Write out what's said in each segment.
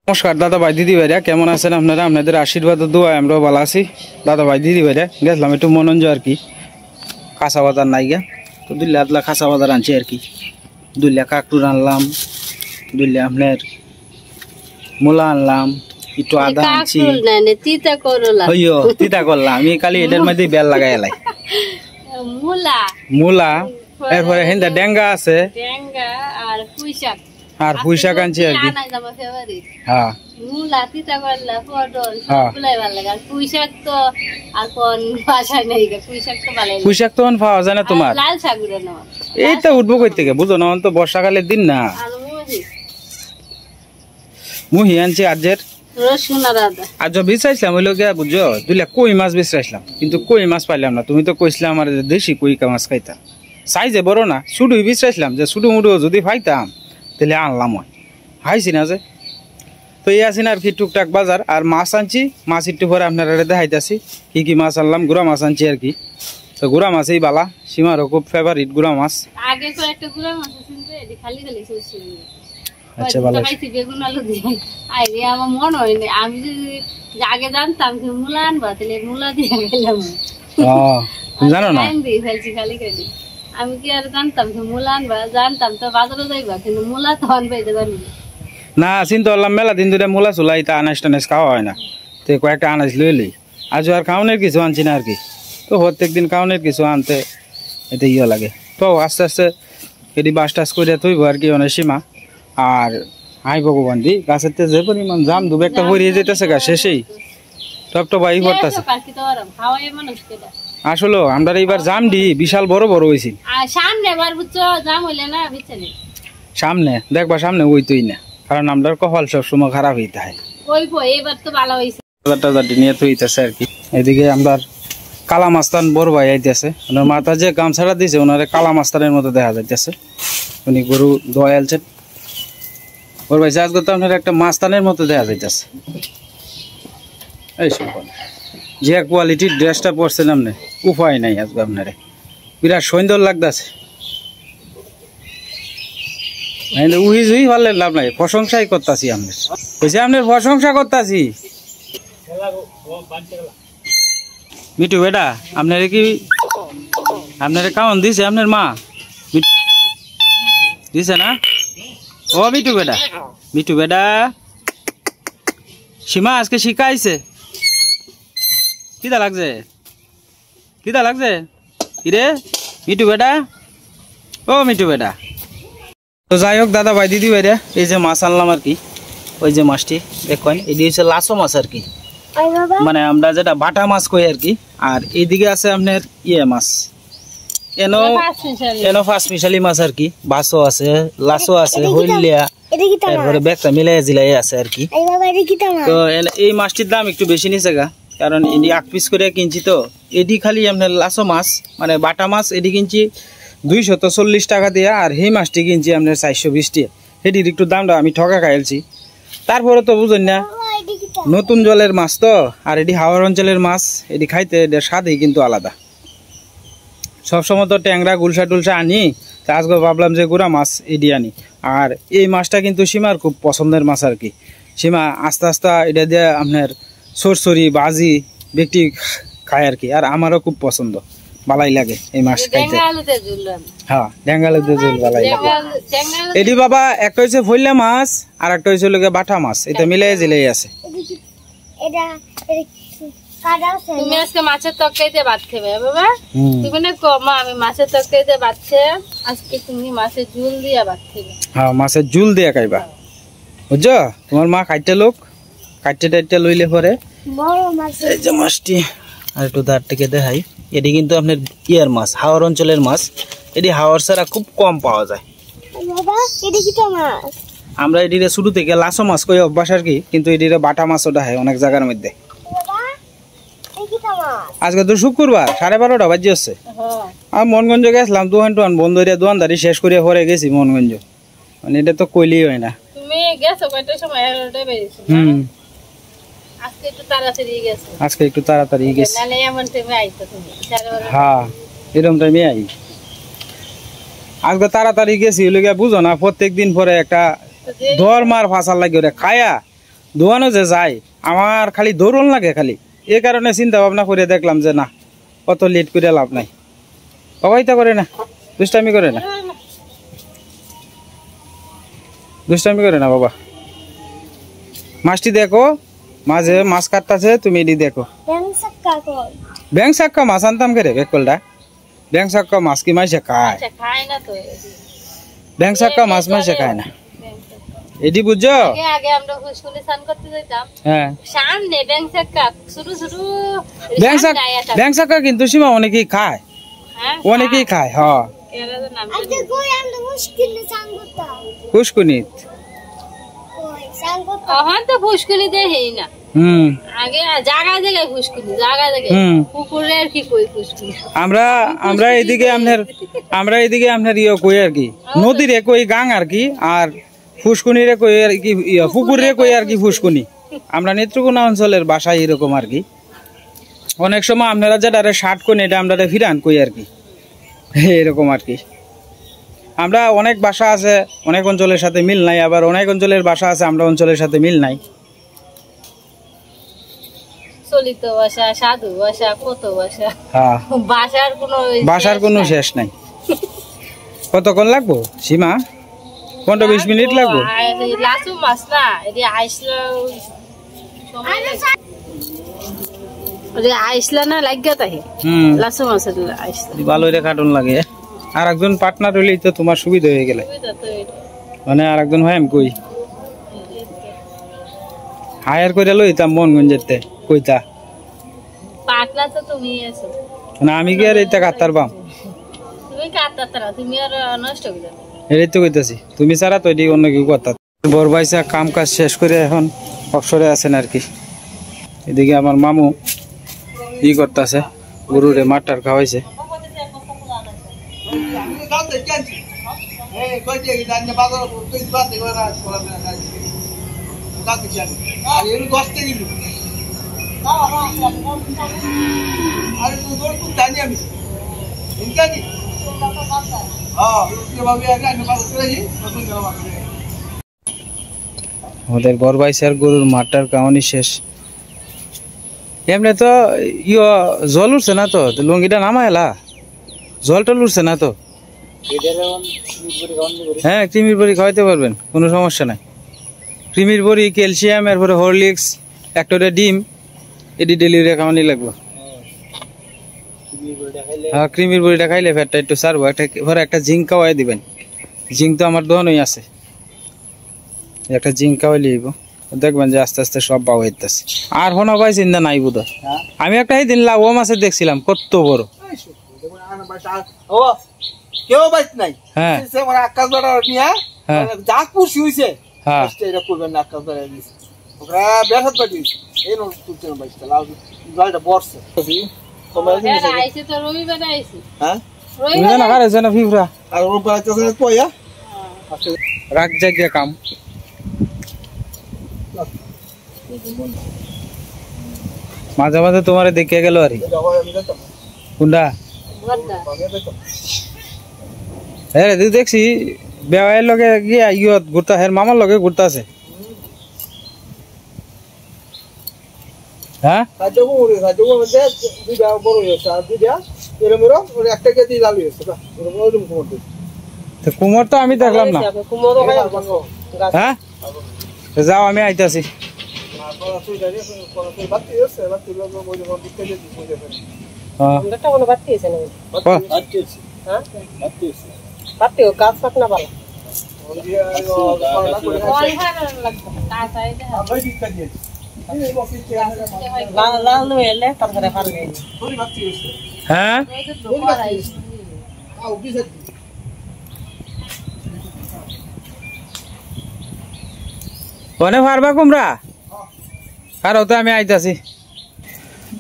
নমস্কার দাদা ভাই দিদি ভাইরা, কেমন আছেন আপনারা? আপনাদের আশীর্বাদ দোয়া আমরাও ভালো আছি। দাদা ভাই দিদি ভাইরা গেছিলাম একটু মনঞ্জ আর কি, কাঁচা বাজার নাই গা, তো 2 লাখ কাঁচা বাজার আনছি আর কি। 2 লাখ কাকরুর আনলাম, 2 লাখ আপনার মূলা আনলাম, একটু আদা আনছি, তিতা করলাম আমি কালি এটার মধ্যে বেল লাগাই এলাই মূলা, এরপরে হিন্দা ডেঙ্গা আছে আর পুঁই শাক আনছি আর কি। হ্যাঁ পুঁই শাক তো পাওয়া যায় না তোমার, এইটা উঠবো কই থেকে বুঝো না, তো বর্ষাকালের দিন না। মুহি আনছি আজের আজ বিচাইছিলাম হইলো গিয়া বুঝছো, 2 লাখ কই মাছ বিচাইছিলাম, কিন্তু কই মাছ পাইলাম না। তুমি তো কইছিলাম আমার দেশি কই মাছ খাইতা, সাইজে বড় না, শুধুই বিচাইছিলাম যে শুধু মুড়ো যদি পাইতাম তাহলে আনলাম, হাইছি না যে। তো এই আছি না আর কি টুকটাক বাজার, আর মাছ আনছি। মাছ একটু পরে আপনারা দেখাইতেছি কি কি মাছ আনলাম। গুড়া মাছ আনছি আর কি, তো গুড়া মাছই বালা, সীমারও খুব ফেভারিট গুড়া মাছ। আচ্ছা ভালো, বেগুন আলু দিয়ে আমার মনে হয় না, আমি যদি আগে জানতাম মূলা আনবা তাহলে মূলা দিয়ে গেলাম, জানো না আমি কি আর জানতাম মূলা আনবা, জানতাম তো বাজারে যাইবা, কিন্তু মূলা তো আনবাইতে পারবি না। চিন্তা করলাম মেলা দিন ধরে মূলা চুলা এটা আনাজ টানাজ খাওয়া হয় না, তো কয়েকটা আনাজ লইলি আজ আর খাওয়ানোর কিছু আনছি না আর কি। তো প্রত্যেক দিন খাওয়ানোর কিছু আনতে এতে ইয়ে লাগে, তো আস্তে আস্তে এটি বাস টাস করে তুইব আর কি অনেক সীমা। আর হাই ভগবান দি গাছের যে পরিমাণ জাম দুবে একটা ভরিয়ে যেতেছে গা, শেষেই টপ টপ আই পড়তেছে। আসলে আমরা এইবার জাম দি বিশাল বড় বড় হয়েছিল, সামনে দেখবা সামনে ওই তুই না, কারণ আমরা কপাল সবসময় খারাপ হইতে হয় নিয়ে তুইতেছে আর কি। এদিকে আমরা কালা মাস্তান বড় ভাই আইতেছে, ওনার মাথা যে গামছাড়া দিয়েছে ওনারে কালা মাস্তানের মতো দেখা যাইতেছে। উনি গরু দোয়ালছেন ওর ভাই, আজকে তো আপনার একটা মাস্তানের মতো দেখা যাইতেছে। এই সব যে কোয়ালিটির ড্রেসটা পরছেন আপনি, উপায় নাই আজকে আপনারে, বিরাট সুন্দর লাগতেছে। উহি জুই ভালো লাভ নাই, প্রশংসাই করতেছি আপনার, বুঝছি আপনার প্রশংসা করতেছি। মিটু বেটা আপনারে কি আপনারে কেমন দিছে আপনার মা? দিছে না? ও মিটু বেটা, মিটু বেটা সীমা আজকে শিখাইছে। কিদা লাগছে, কিদা লাগছে কিরে মিটু বেটা, ও মিটু বেটা। তো যাই হোক দাদা ভাই দিদি ভাইরা, এই যে মাছ আনলাম আর কি, ওই যে মাছটি দেখেন এটি হচ্ছে লাসো মাছ আর কি, মানে আমরা যেটা বাটা মাছ কই আর কি। আর এইদিকে আছে আপনার ইয়ে মাছ, এনো ফার্স্ট মিশালি মাছ আর কি, বাসও আছে, লাসো আছে, হইলিয়া, তারপরে বেকটা মিলাই জিলাই আছে আর কি। তো এই মাছটির দাম একটু বেশি নিছে গা, কারণ এটি 8 পিস করে কিনছি। তো এটি খালি আপনার লাসো মাছ মানে বাটা মাছ, এটি কিনছি 240 টাকা দিয়ে, আর এই মাছটি কিনছি আপনার 420 টাকা। এটির একটু দামটা আমি ঠকা খাইছি, তারপরে তো বুঝেন না নতুন জলের মাছ তো, আর এটি হাওড় অঞ্চলের মাছ, এটি খাইতে এটার স্বাদই কিন্তু আলাদা। সবসময় তো ট্যাংরা গুলশা টুলসা আনি, তা আজকে ভাবলাম যে গুড়া মাছ এটি আনি। আর এই মাছটা কিন্তু সীমার খুব পছন্দের মাছ আর কি। সীমা আস্তে আস্তে এটা দিয়ে আপনার সরসরি বাজি ব্যক্তি খায় আর কি, আর আমারও খুব পছন্দ, ভালাই লাগে এই মাছ খাইতে। হ্যাঁ ডেঙ্গালুতে ঝোল ভালাই লাগে। এটি বাবা একটা হচ্ছে ফইলা মাছ আর একটা হচ্ছে লোকে বাটা মাছ, এটা মিলাই জিলাই আছে। তুমি আজকে মাছের তরকারিতে ভাত খাবে বাবা, তুমি না মা আমি মাছের তরকারিতে ভাত খেয়ে, আজকে তুমি মাছের ঝুল দিয়ে ভাত খাবে। হ্যাঁ মাছের ঝুল দিয়ে খাইবা, বুঝছো? তোমার মা খাইতে লোক কাটতে টাইটে লইলে পরে এই যে মাছটি আর একটু দাঁড় থেকে দেখাই। এটি কিন্তু আপনার ইয়ার মাছ, হাওড় অঞ্চলের মাছ। এটি হাওড় ছাড়া খুব কম পাওয়া যায়। আমরা এটিরে শুরু থেকে লাসো মাছ কই অভ্যাস আর কি, কিন্তু এটিরে বাটা মাছও দেখায় অনেক জায়গার মধ্যে। আজকে তো শুক্রবার 12:30 বাজে হচ্ছে। আমি মনগঞ্জ গেছিলাম দোকান টোয়ান বন্ধ হইয়া দোকানদারি শেষ করে পরে গেছি মনগঞ্জ, মানে এটা তো কইলেই হয় না। তুমি গেছো কয়টার সময়? 11টায় বেরিয়েছো। আজকে একটু তাড়াতাড়ি গেছো। আজকে একটু তাড়াতাড়ি গেছি। নালে এমন টাইমে আইছো তুমি? হ্যাঁ এরকম টাইমে আই। আজকে তাড়াতাড়ি গেছি, বুঝো না প্রত্যেক দিন পরে একটা ধর্মার ফাঁসার লাগে ওরা খায়া দোয়ানো যে যায় আমার খালি দৌড়ন লাগে খালি, এই কারণে চিন্তা ভাবনা করে দেখলাম যে না কত লেট করে লাভ নাই। অবহিতা করে না, দুষ্টামি করে না, দুষ্টামি করে না বাবা। মাছটি দেখো, মাঝে মাছ কাটতেছে, তুমি এটি দেখো। ব্যাং সাক্কা মাছ আনতাম করে বেকলটা, ব্যাং সাক্কা মাছ কি মাইসে খায়? ব্যাং সাক্কা মাছ মাইসে খায় না, এটি বুঝছো? হ্যাঁ ব্যাং সাক্কা কিন্তু সীমা অনেকেই খায়, অনেকেই খায়। হ্যাঁ পুষ্কুনিত আমরা এদিকে আপনার ইয়ে কই আর কি, নদীরে কই গাং আর কি, আর ফুসকুনিরে কই আর কি, পুকুরে কই আর কি ফুসকুনি। আমরা নেত্রকোনা অঞ্চলের বাসায় এরকম আর কি। অনেক সময় আপনারা যেটা শার্ট কোন এটা আমরা ফিরান কই আর কি, এরকম আর কি। আমরা অনেক ভাষা আছে, অনেক অঞ্চলের সাথে মিল নাই, আবার অনেক অঞ্চলের ভাষা আছে আমরা অঞ্চলের সাথে মিল নাই। চলিত ভাষা, সাধু ভাষা, কত ভাষা, ভাষার কোনো শেষ নাই। কতক্ষণ লাগবো সীমা? 15-20 মিনিট লাগবো। লাসু মাছ না এদি আইসলা না লাগিয়া তাই লাসু মাছ ভালো রে কাটন লাগে। আর একজন পার্টনার হইলেই তো তোমার সুবিধা হয়ে গেলে, মানে আর একজন হয় আমি কই হায়ার করে লইতাম মনগঞ্জেতে কইতা পার্টনার তো তুমি আছো না, আমি কি আর এইটা কাটতার পাম? তুমি কাটতার না, তুমি আর নষ্ট করে দাও। এটাই তো কইতাছি, তুমি ছাড়া তো এটি অন্য কেউ করতা। বড় ভাইসা কাম কাজ শেষ করে এখন অবসরে আছেন আর কি। এদিকে আমার মামু ই করতেছে, গরুরে মাটার খাওয়াইছে। আমাদের বড় ভাইসার গরুর মাটার কাহানি শেষ। এমনি তো ইয়ে জল উঠছে না তো, লঙ্গিটা নামাইলা, জল টল উঠছে না তো? হ্যাঁ ক্রিমির বড়ি খাওয়াইতে পারবেন, কোনো সমস্যা নাই। ক্রিমির বড়ি, ক্যালসিয়াম, এরপরে হরলিক্স, একটা ডিম, এটি ডেলিভারি খাওয়ানি লাগবে। হ্যাঁ ক্রিমির বড়িটা খাইলে ফ্যাটটা একটু সারবো। একটা জিঙ্ক খাওয়াই দিবেন, জিঙ্ক তো আমার দোকানই আছে, একটা জিঙ্ক খাওয়াই লিব, দেখবেন যে আস্তে আস্তে সব পাওয়া যাইতেছে। আর কোনো ভাই চিন্তা নাই বোধ। আমি একটা দিন লাভ মাছে দেখছিলাম কত বড়। কেউ বাইত নাই, হ্যাঁ আকাশ বেড়া নিয়ে যা খুশি হয়েছে এটা করবেন না। আকাশ বেড়া দিয়েছে ওরা বেসাত পাঠিয়েছে, এই তুলছে না বাইকটা লাভ জলটা বর্ষে। রাগ জায়গা কাম মাঝে মাঝে তোমার দেখে গেল আর কোনটা। হ্যাঁ দেখছি বেওয়াইয়ের লগে গিয়া ইয়ত ঘুরতা, হ্যাঁ মামার লগে ঘুরতা আছে। হ্যাঁ কুমোর তো আমি দেখলাম না। হ্যাঁ যাও আমি আইতাছি। হ্যাঁ কোনে ফারবা কুমড়া? কারো তো আমি আইতাছি।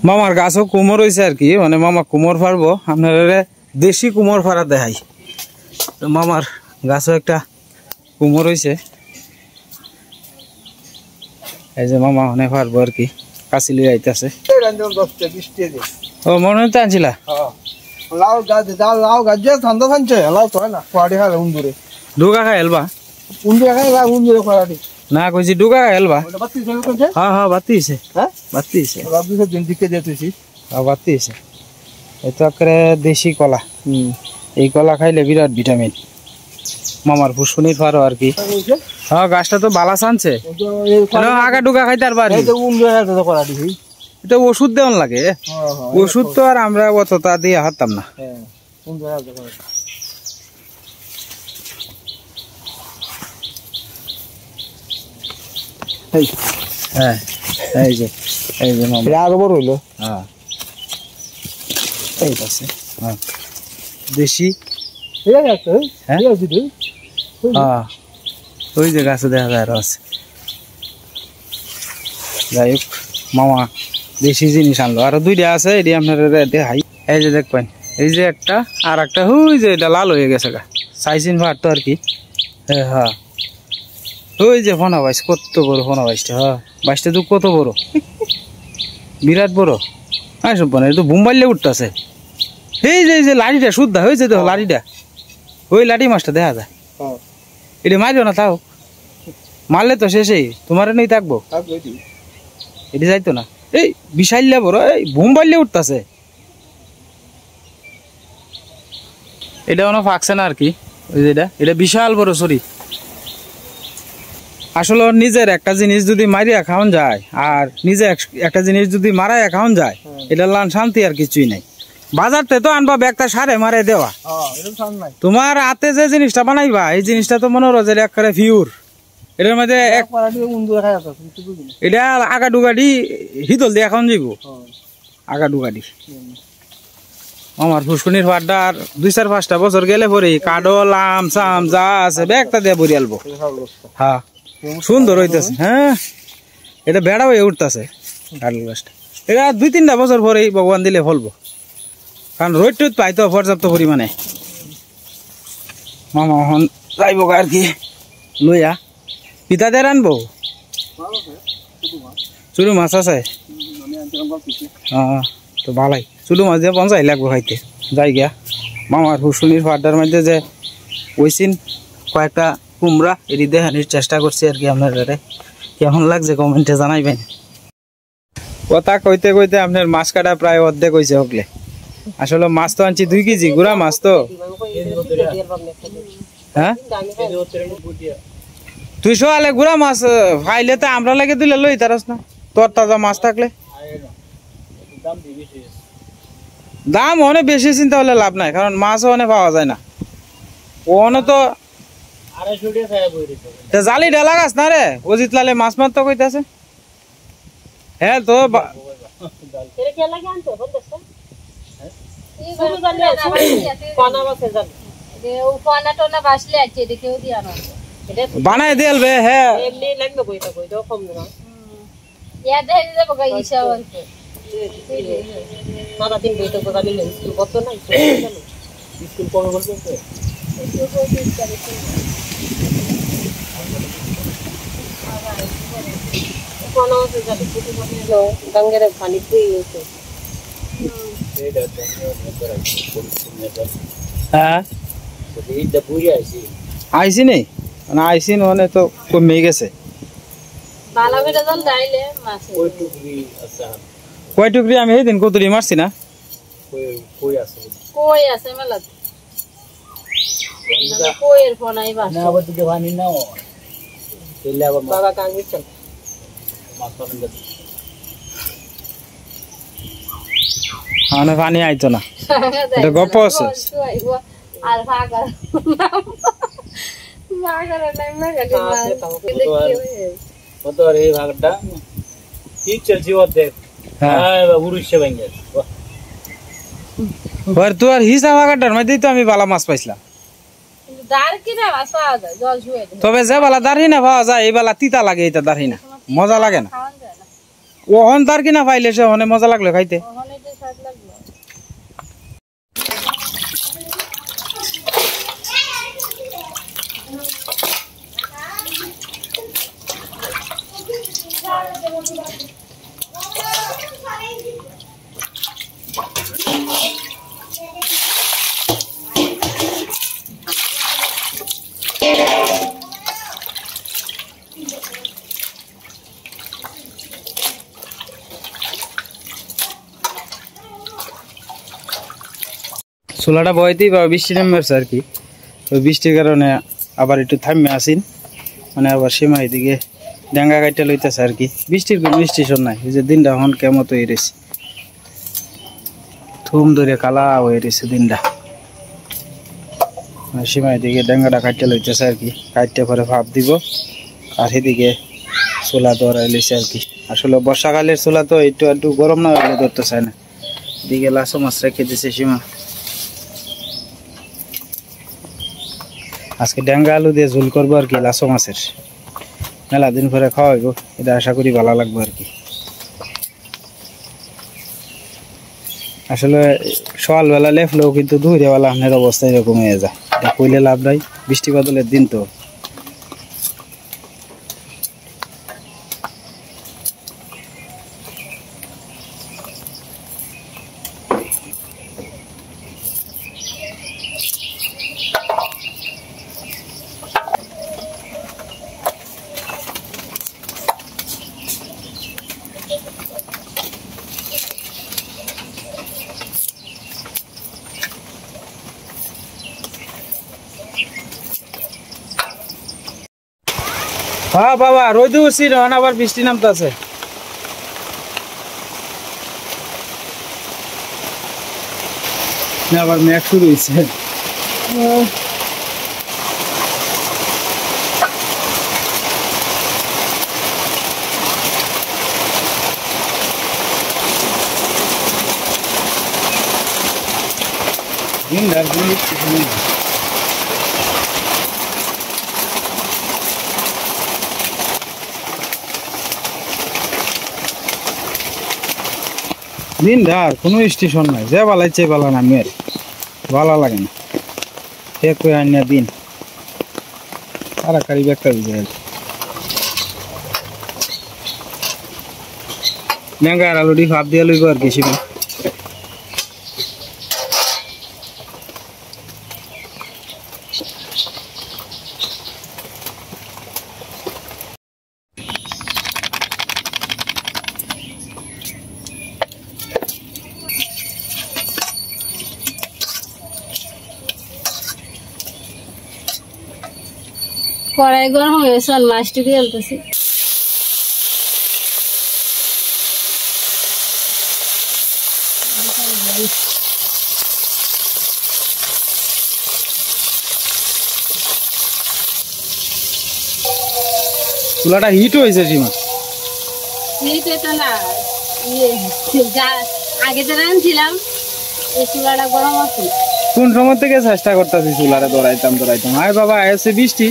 মামার গাছও কুমোর হয়েছে আর কি, মানে মামা কুমোর ফারবো। আপনারা দেশি কুমোর ফারা দেখাই। মামার গাছও একটা কুমোর হয়েছে, এই যে মামা অনেক ফারবো আর কি। কাছি লিয়ে আইতাছে। ও মনে হতে আনছিলা লাউ গাছ, লাউ গাছ যে ঠান্ডা থানছে লাউ তো হয় না, কোয়াডি খালে উন্দুরে ঢোকা খাই এলবা উন্দুরে খাই উন্দুরে কোয়াডি না কইছি ডুগা হেলবা ওটা বাতি সব কোনছে হ্যাঁ হ্যাঁ বাতিছে হ্যাঁ বাতিছে বাবু সব দিন দিকে দিতেছি হ্যাঁ বাতিছে এটা করে দেশি কলা এই কলা খাইলে বিরাট ভিটামিন মামার ফুসকুনির ফারো আর কি হ্যাঁ গাছটা তো বালা আনছে আগা ডুগা খাইতে আর পারি এটা ওষুধ দেওয়ান লাগে ওষুধ তো আর আমরা অতটা দিয়ে হারতাম না হ্যাঁ এই যে মামা আরো বড় হইলো হ্যাঁ এই আছে হ্যাঁ দেশি হ্যাঁ ওই যে গাছে দেখা যায় রস যাই হোক মামা দেশি জিনিস আনলো আরো দুইটা আছে এটি আপনার দেখাই এই যে দেখবেন এই যে একটা আর একটা ওই যে এটা লাল হয়ে গেছে গা সাইজিন ভাত তো আর কি হ্যাঁ হ্যাঁ ওই যে ফোনা বাইশ কত বড় ফোনা বাইশটা হ্যাঁ বাইশটা তো কত বড় বিরাট বড় হ্যাঁ সব মানে তো বুম্বাইলে উঠতেছে এই যে লাঠিটা শুদ্ধা হয়েছে দেখো লাঠিটা ওই লাঠি মাছটা দেখা যায় এটা মারিও না তাও মারলে তো শেষেই তোমার নেই থাকবো এটা যাইতো না এই বিশাইলে বড় এই বুম্বাইলে উঠতেছে এটা কোনো ফাঁকছে না আর কি ওই যে এটা বিশাল বড় সরি আসলে নিজের একটা জিনিস যদি মারিয়া খাওয়ান যায় আর নিজে একটা জিনিস যদি মারাইয়া খাওয়ান যায় এটা লান শান্তি আর কিছুই নাই বাজারতে তো আনবা ব্যাগটা সারে মারে দেওয়া তোমার হাতে যে জিনিসটা বানাইবা এই জিনিসটা তো মনে হলো যে একেবারে পিওর এটার মধ্যে এটা আগা ডুগাডি হিতল দিয়ে এখন যাইব আগা ডুগাডি আমার ফুসকুনির পাড়টা আর 2-4-5টা বছর গেলে পরে কাডল আম সাম যা আছে ব্যাগটা দিয়ে ভরি আলবো হ্যাঁ সুন্দর হইতেছে হ্যাঁ এটা বেড়া হয়ে উঠতেছে কাডল গাছটা এটা 2-3টা বছর পরেই ভগবান দিলে ফলবো কারণ রোদ টোদ পাই তো পর্যাপ্ত পরিমাণে মামা এখন যাইব আর কি লইয়া পিতা দিয়ে আনবো চুলু মাছ আছে তো ভালাই চুলু মাছ দিয়ে 50 লাগবো খাইতে যাই গিয়া মামার ফুসকুনির ফাড্ডার মধ্যে যে ওইসিন কয়েকটা কুমড়া এটি দেখানোর চেষ্টা করছি আর কি আপনাদের কেমন লাগছে কমেন্টে জানাইবেন কথা কইতে কইতে আপনার মাছ কাটা প্রায় অর্ধেক হয়েছে হকলে আসলে মাছ তো আনছি 2 কেজি গুড়া মাছ তো হ্যাঁ তুই সোয়ালে গুড়া মাছ ফাইলে তো আমরা লাগে দিলে লই তারস না তোর তাজা মাছ থাকলে দাম অনেক বেশি চিন্তা হলে লাভ নাই কারণ মাছও অনেক পাওয়া যায় না ওনে তো জালি ডালা গাছ না রে অজিত লালে মাছ মারতে কইতাছে হ্যাঁ তো বানাই দিলবে হ্যাঁ গঙ্গের পানি হ্যাঁ আইসি নেই মানে আইসি মানে তো কমে গেছে কয় টুকরি আমি এই দিন কতরি মারছি না পানি আইতো না এটা গপ আছে তোর হিসাব আগাটার মধ্যে তো আমি বালা মাছ পাইছিলাম তবে যে বালা দাঁড়ি না পাওয়া যায় এই বেলা তিতা লাগে এটা দাঁড়ি না মজা লাগে না ওহন তার কিনা পাইলে সে হনে মজা লাগলো খাইতে চুলাটা বইতেই বা বৃষ্টি নেমেছে আর কি, ওই বৃষ্টির কারণে আবার একটু থামে আসিন, মানে আবার সীমা এদিকে ডাঙ্গা কাটতে লইতেছে আর কি। বৃষ্টির কোনো স্টেশন নাই, এই যে দিনটা এখন কেমন হয়ে রয়েছে, থুম ধরে কালা হয়ে রয়েছে দিনটা। সীমা এদিকে ডাঙ্গাটা কাটতে লইতেছে আর কি, কাটতে পরে ভাপ দিব, আর এদিকে চুলা ধরাই লইছে আর কি। আসলে বর্ষাকালের চুলা তো একটু একটু গরম না হলে ধরতে চায় না। এদিকে লাসো মাছ রেখে দিছে সীমা, আজকে ডাঙ্গা আলু দিয়ে ঝোল করবো আর কি, লাসো মাছের মেলা দিন পরে খাওয়াইব, এটা আশা করি ভালো লাগবে আর কি। আসলে সকালবেলা লেফলেও কিন্তু দুপুরেবেলা আপনার অবস্থা এরকম হয়ে যায়, এটা কইলে লাভ নাই, বৃষ্টি বাদলের দিন তো। হ্যাঁ বাবা, রোদ উঠছি, আবার বৃষ্টি নামতেছে। আবার মেঘ শুরু হয়েছে। দিন ধার কোনো স্টেশন নাই, যে বালাইছে বালা না, মেয়ের ভালো লাগে না, সে কই আনিয়া দিন তাড়াতাড়ি ব্যাগটা বুঝে গেল। ম্যাঙ্গার আলুটি ভাব দিয়ে লইব আর কি সীমা। কড়াই গরম হয়েছে, মাছটি দিয়ে আলতেছি। চুলাটা হিট হয়েছে সীমা? হিট এটা না, আগে যে রাঁধছিলাম এই চুলাটা গরম আছে। কোন সময় থেকে চেষ্টা করতেছি চুলাটা ধরাইতাম। আয় বাবা, আছে বৃষ্টি,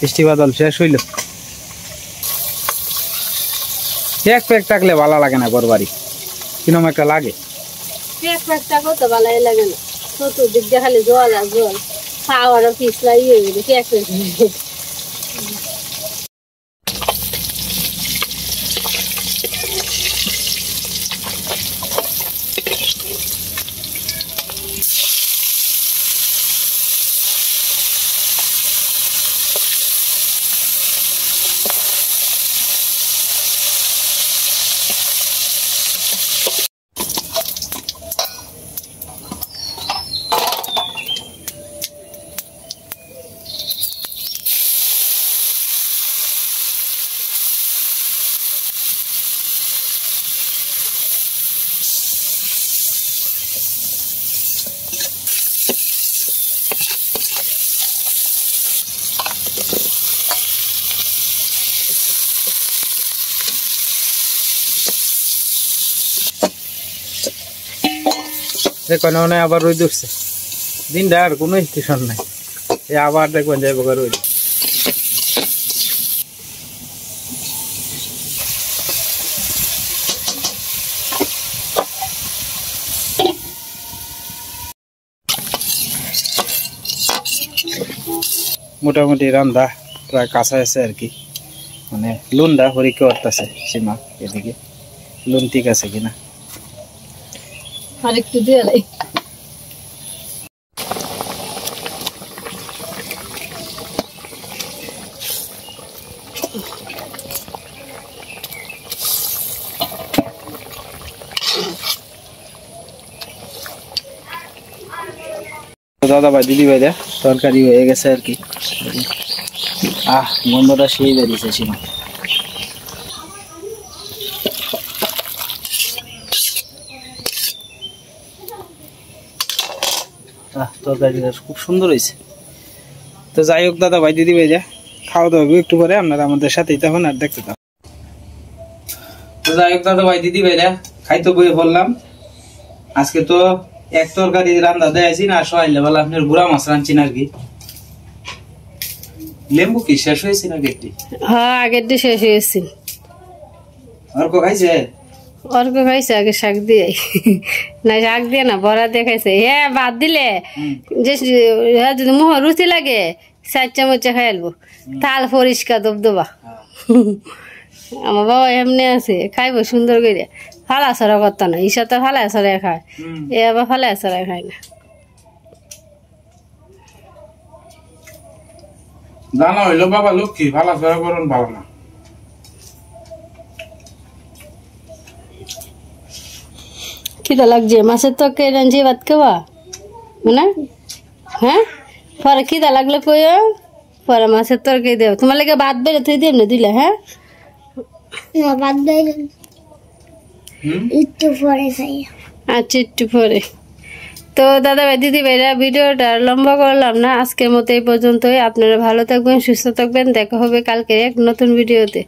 বৃষ্টি বাদল শেষ হইল। এক প্যাক থাকলে ভালো লাগে না, ঘরবাড়ি কিরম একটা লাগে। এক প্যাক থাকো তো ভালোই লাগে না, চতুর্দিক দিয়ে খালি জল আর জল, খাওয়ারও পিছলাই হয়ে গেছে এক প্যাক। দেখো না আবার রোদ উঠছে, দিনটা আর কোনো স্টেশন নাই, আবার দেখবেন যাইব রোদ। মোটামুটি রান্না প্রায় কাঁচা আছে আর কি, মানে লুনটা হরিকে করতেছে সীমা, এদিকে লুন ঠিক আছে কিনা আরেকটু দিয়ে লাই। দাদা ভাই দিদি ভাইরা তরকারি হয়ে গেছে আর কি। গন্ধটা সেই বেরিয়েছে সীমা। তরকারিটা খুব সুন্দর হয়েছে। তো যাই হোক দাদা ভাই দিদি ভাইরা, খাওয়া দাওয়া একটু পরে আপনারা আমাদের সাথেই তখন আর দেখতে থাকুন। তো যাই হোক দাদা ভাই দিদি ভাইরা, খাইতে বয়ে বললাম আজকে তো এক তরকারি রান্না দেয়াছি না, সহাইলে বলে আপনার গুড়া মাছ রাঁধছি না আর কি। লেম্বু কি শেষ হয়েছে না গেটটি? হ্যাঁ আগের দিয়ে শেষ হয়েছে। অর্ক খাইছে? অর্ক খাইছে আগে শাক দিয়ে, না শাক দিয়ে না বড়া দিয়ে খাইছে। হ্যাঁ বাদ দিলে যে যদি মুহ রুচি লাগে 4 চামচ খাই আলবো, তাল পরিষ্কার দবদবা। আমার বাবা এমনি আছে, খাইবো সুন্দর করে, ফালা ছড়া করতো না। ঈশা তো ফালা ছড়াই খায়, এ আবার ফালা ছড়াই খায় না। জানা হইলো বাবা লক্ষ্মী, ফালা ছড়া করুন ভালো না। খিদা লাগছে, মাছের তরকারি রাঁধছি ভাত খাওয়া না? হ্যাঁ পরে খিদা লাগলে কইও, পরে মাছের তরকারি দেব। তোমার লাগে ভাত বেড়ে তুই দেব না দিলে? হ্যাঁ ভাত বেড়ে একটু পরে খাই। আচ্ছা একটু পরে। তো দাদা ভাই দিদি ভাইরা, ভিডিওটা লম্বা করলাম না, আজকের মতো এই পর্যন্তই। আপনারা ভালো থাকবেন, সুস্থ থাকবেন, দেখা হবে কালকে এক নতুন ভিডিওতে।